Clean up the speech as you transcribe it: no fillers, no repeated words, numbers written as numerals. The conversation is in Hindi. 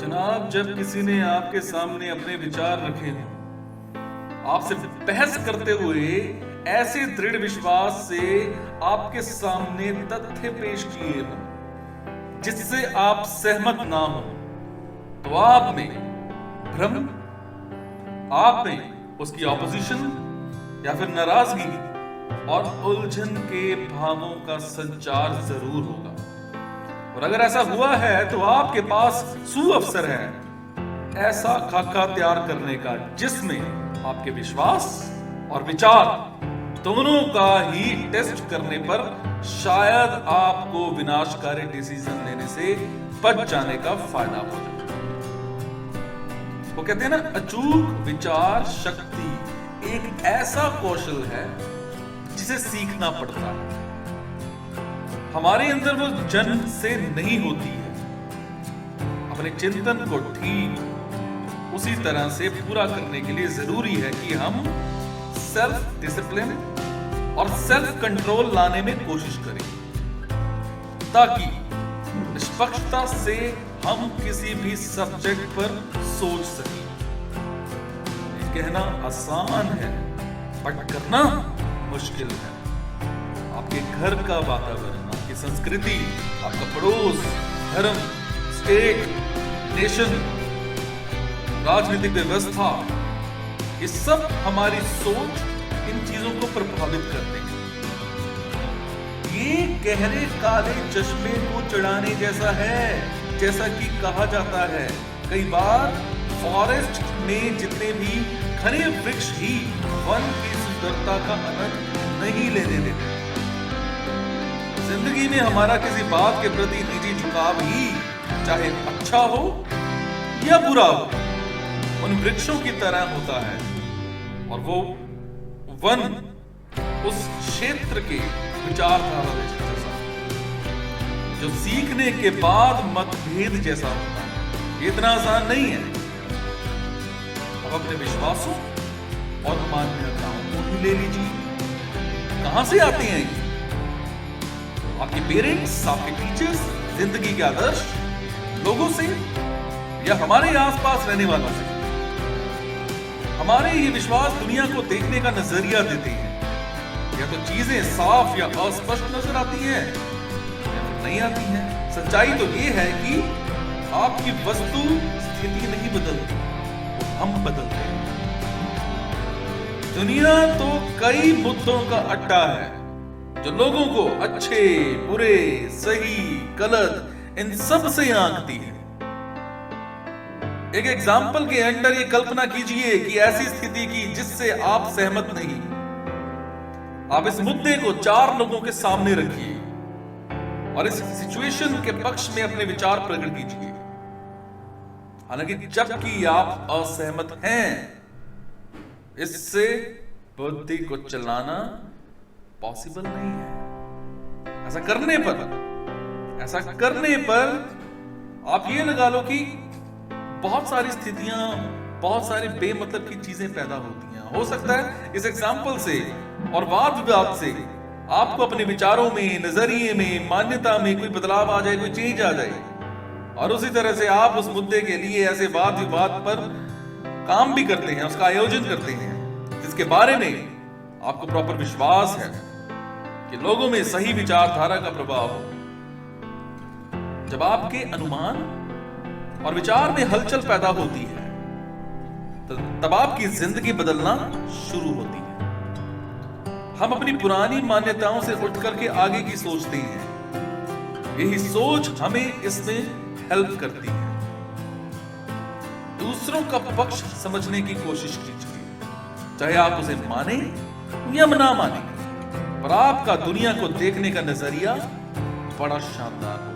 जनाब, जब किसी ने आपके सामने अपने विचार रखे हों, आपसे बहस करते हुए ऐसे दृढ़ विश्वास से आपके सामने तथ्य पेश किए हों जिससे आप सहमत ना हो, तो आप में भ्रम, आप में उसकी ऑपोजिशन या फिर नाराजगी और उलझन के भावों का संचार जरूर होगा। और अगर ऐसा हुआ है तो आपके पास सुअवसर है ऐसा खाका तैयार करने का जिसमें आपके विश्वास और विचार दोनों का ही टेस्ट करने पर शायद आपको विनाशकारी डिसीजन लेने से बच जाने का फायदा हो जाए। वो कहते हैं ना, अचूक विचार शक्ति एक ऐसा कौशल है जिसे सीखना पड़ता है। हमारे अंदर वो जन्म से नहीं होती है। अपने चिंतन को ठीक उसी तरह से पूरा करने के लिए जरूरी है कि हम सेल्फ डिसिप्लिन और सेल्फ कंट्रोल लाने में कोशिश करें, ताकि निष्पक्षता से हम किसी भी सब्जेक्ट पर सोच सकें। कहना आसान है बट करना मुश्किल है। आपके घर का वातावरण, आपकी संस्कृति, आपका पड़ोस, धर्म, स्टेट, नेशन, राजनीतिक व्यवस्था, ये सब हमारी सोच इन चीजों को प्रभावित करते हैं। ये गहरे काले चश्मे को चढ़ाने जैसा है, जैसा कि कहा जाता है। कई बार फॉरेस्ट में जितने भी घने वृक्ष ही वन की सुंदरता का आनंद नहीं लेने देते। जिंदगी में हमारा किसी बात के प्रति निजी झुकाव ही चाहे अच्छा हो या बुरा हो, उन वृक्षों की तरह होता है। और वो वन उस क्षेत्र के विचारधारा जैसा, जो सीखने के बाद मतभेद जैसा होता है। ये इतना आसान नहीं है। अब अपने विश्वासों और मान्यताओं को ही ले लीजिए। कहां से आते हैं ये? आपके पेरेंट्स, आपके टीचर्स, जिंदगी के आदर्श, लोगों से, या हमारे आसपास रहने वालों से? हमारे ये विश्वास दुनिया को देखने का नजरिया देते हैं। या तो चीजें साफ या अस्पष्ट नजर आती हैं या फिर नहीं आती हैं। सच्चाई तो ये है कि आपकी वस्तु स्थिति नहीं बदलती, हम बदलते हैं। दुनिया तो कई मुद्दों का अड्डा है जो लोगों को अच्छे, बुरे, सही, गलत, इन सब से आंकती है। एक एग्जाम्पल के अंदर ये कल्पना कीजिए कि ऐसी स्थिति की जिससे आप सहमत नहीं। आप इस मुद्दे को 4 लोगों के सामने रखिए और इस सिचुएशन के पक्ष में अपने विचार प्रकट कीजिए। हालांकि जबकि आप असहमत हैं, इससे बुद्धि को चलाना पॉसिबल नहीं है। ऐसा करने पर आप ये लगा लो कि बहुत सारी स्थितियां, बहुत सारी बेमतलब की चीजें पैदा होती हैं। हो सकता है इस एग्जाम्पल से और वाद विवाद से आपको अपने विचारों में, नजरिए में, मान्यता में कोई बदलाव आ जाए, कोई चेंज आ जाए, और उसी तरह से आप उस मुद्दे के लिए ऐसे वाद विवाद पर काम भी करते हैं, उसका आयोजन करते हैं जिसके बारे में आपको प्रॉपर विश्वास है कि लोगों में सही विचारधारा का प्रभाव हो। जब आपके अनुमान और विचार में हलचल पैदा होती है, तो तब आपकी जिंदगी बदलना शुरू होती है। हम अपनी पुरानी मान्यताओं से उठ करके आगे की सोचते हैं। यही सोच हमें इसमें हेल्प करती है। दूसरों का पक्ष समझने की कोशिश कीजिए, चाहे आप उसे माने या ना माने, पर आपका दुनिया को देखने का नजरिया बड़ा शानदार हो।